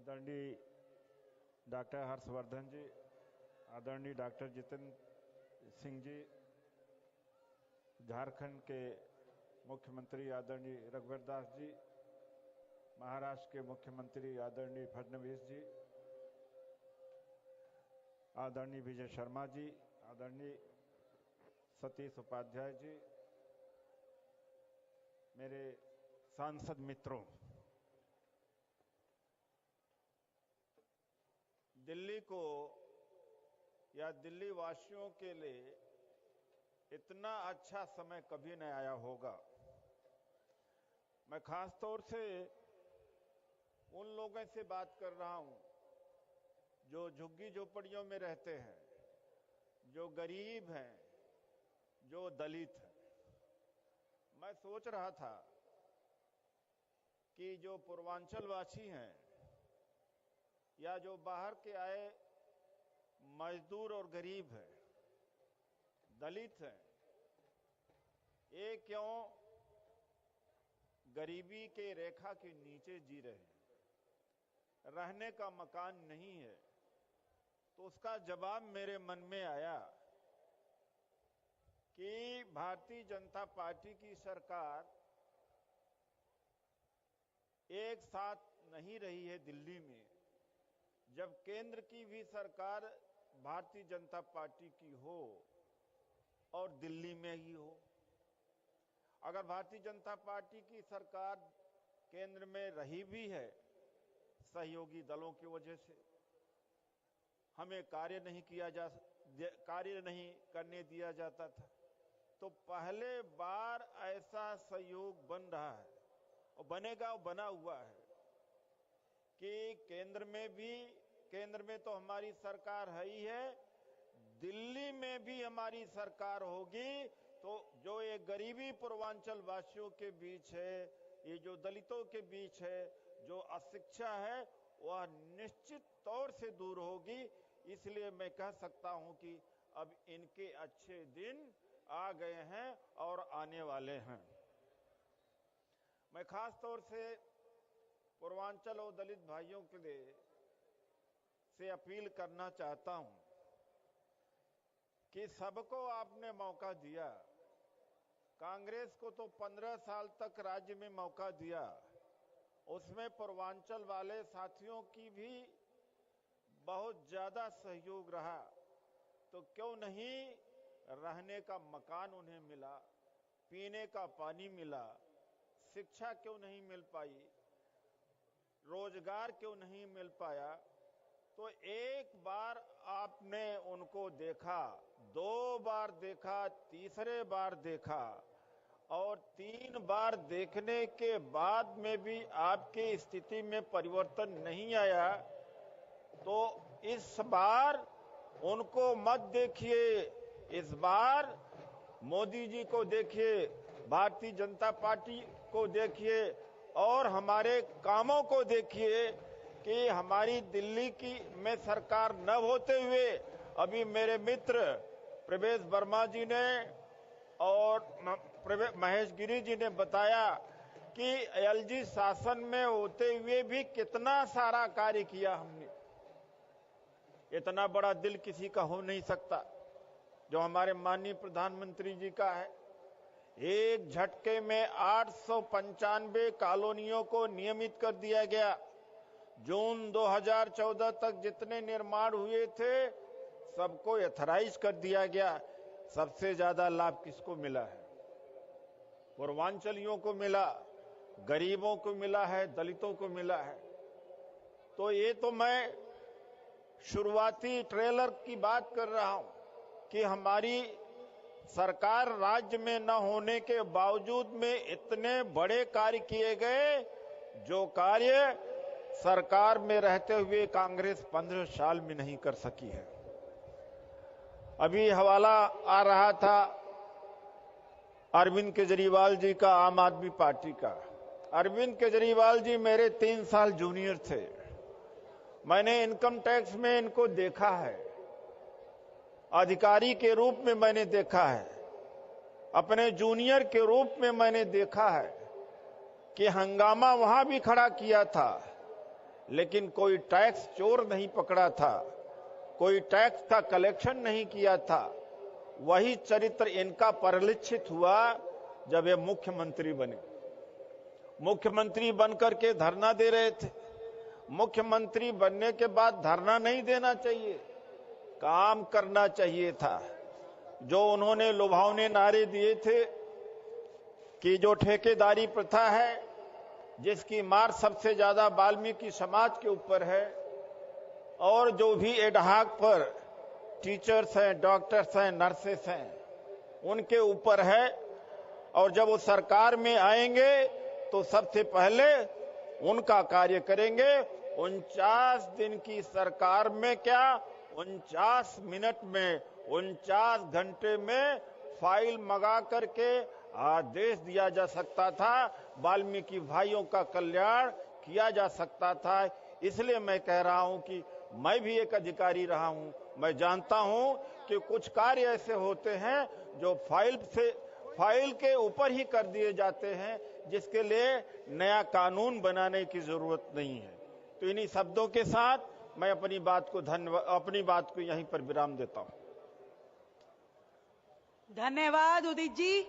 आदरणीय डॉक्टर हर्षवर्धन जी, आदरणीय डॉक्टर जितेंद्र सिंह जी, झारखंड के मुख्यमंत्री आदरणीय रघुवर दास जी, महाराष्ट्र के मुख्यमंत्री आदरणीय फडणवीस जी, आदरणीय विजय शर्मा जी, आदरणीय सतीश उपाध्याय जी, मेरे सांसद मित्रों, दिल्ली को या दिल्ली वासियों के लिए इतना अच्छा समय कभी नहीं आया होगा। मैं खास तौर से उन लोगों से बात कर रहा हूं जो झुग्गी झोपड़ियों में रहते हैं, जो गरीब हैं, जो दलित हैं। मैं सोच रहा था कि जो पूर्वांचल वासी हैं या जो बाहर के आए मजदूर और गरीब हैं, दलित हैं, ये क्यों गरीबी के रेखा के नीचे जी रहे हैं, रहने का मकान नहीं है। तो उसका जवाब मेरे मन में आया कि भारतीय जनता पार्टी की सरकार एक साथ नहीं रही है दिल्ली में, जब केंद्र की भी सरकार भारतीय जनता पार्टी की हो और दिल्ली में ही हो। अगर भारतीय जनता पार्टी की सरकार केंद्र में रही भी है सहयोगी दलों की वजह से, हमें कार्य नहीं करने दिया जाता था, तो पहले बार ऐसा सहयोग बन रहा है और बनेगा, बना हुआ है कि केंद्र में तो हमारी सरकार है ही है, दिल्ली में भी हमारी सरकार होगी। तो जो ये गरीबी पूर्वांचल वासियों के बीच है, ये जो दलितों के बीच है, जो अशिक्षा है, वह निश्चित तौर से दूर होगी। इसलिए मैं कह सकता हूं कि अब इनके अच्छे दिन आ गए हैं और आने वाले हैं। मैं खास तौर से पूर्वांचल और दलित भाइयों के लिए से अपील करना चाहता हूं कि सबको आपने मौका दिया। कांग्रेस को तो 15 साल तक राज्य में मौका दिया, उसमें पूर्वांचल वाले साथियों की भी बहुत ज्यादा सहयोग रहा। तो क्यों नहीं रहने का मकान उन्हें मिला, पीने का पानी मिला, शिक्षा क्यों नहीं मिल पाई, रोजगार क्यों नहीं मिल पाया। तो एक बार आपने उनको देखा, 2 बार देखा, तीसरे बार देखा, और 3 बार देखने के बाद में भी आपकी स्थिति में परिवर्तन नहीं आया, तो इस बार उनको मत देखिए। इस बार मोदी जी को देखिए, भारतीय जनता पार्टी को देखिए और हमारे कामों को देखिए कि हमारी दिल्ली की में सरकार न होते हुए अभी मेरे मित्र प्रवेश वर्मा जी ने और महेश गिरी जी ने बताया कि एलजी शासन में होते हुए भी कितना सारा कार्य किया हमने। इतना बड़ा दिल किसी का हो नहीं सकता जो हमारे माननीय प्रधानमंत्री जी का है। एक झटके में 895 कॉलोनियों को नियमित कर दिया गया। जून 2014 तक जितने निर्माण हुए थे सबको एथराइज कर दिया गया। सबसे ज्यादा लाभ किसको मिला है? पूर्वांचलियों को मिला, गरीबों को मिला है, दलितों को मिला है। तो ये तो मैं शुरुआती ट्रेलर की बात कर रहा हूं कि हमारी सरकार राज्य में न होने के बावजूद में इतने बड़े कार्य किए गए, जो कार्य सरकार में रहते हुए कांग्रेस 15 साल में नहीं कर सकी है। अभी हवाला आ रहा था अरविंद केजरीवाल जी का, आम आदमी पार्टी का। अरविंद केजरीवाल जी मेरे 3 साल जूनियर थे। मैंने इनकम टैक्स में इनको देखा है, अधिकारी के रूप में मैंने देखा है, अपने जूनियर के रूप में मैंने देखा है कि हंगामा वहां भी खड़ा किया था, लेकिन कोई टैक्स चोर नहीं पकड़ा था, कोई टैक्स का कलेक्शन नहीं किया था। वही चरित्र इनका परिलक्षित हुआ जब ये मुख्यमंत्री बने। मुख्यमंत्री बनकर के धरना दे रहे थे। मुख्यमंत्री बनने के बाद धरना नहीं देना चाहिए, काम करना चाहिए था। जो उन्होंने लुभावने नारे दिए थे कि जो ठेकेदारी प्रथा है, जिसकी मार सबसे ज्यादा वाल्मीकि समाज के ऊपर है, और जो भी एडहाक पर टीचर्स हैं, डॉक्टर्स हैं, नर्सेस हैं, उनके ऊपर है, और जब वो सरकार में आएंगे तो सबसे पहले उनका कार्य करेंगे। 49 दिन की सरकार में क्या 49 मिनट में, 49 घंटे में फाइल मंगा करके आदेश दिया जा सकता था, वाल्मीकि भाइयों का कल्याण किया जा सकता था। इसलिए मैं कह रहा हूं कि मैं भी एक अधिकारी रहा हूं, मैं जानता हूं कि कुछ कार्य ऐसे होते हैं जो फाइल के ऊपर ही कर दिए जाते हैं, जिसके लिए नया कानून बनाने की जरूरत नहीं है। तो इन्हीं शब्दों के साथ मैं अपनी बात को यहीं पर विराम देता हूं। धन्यवाद उदित जी।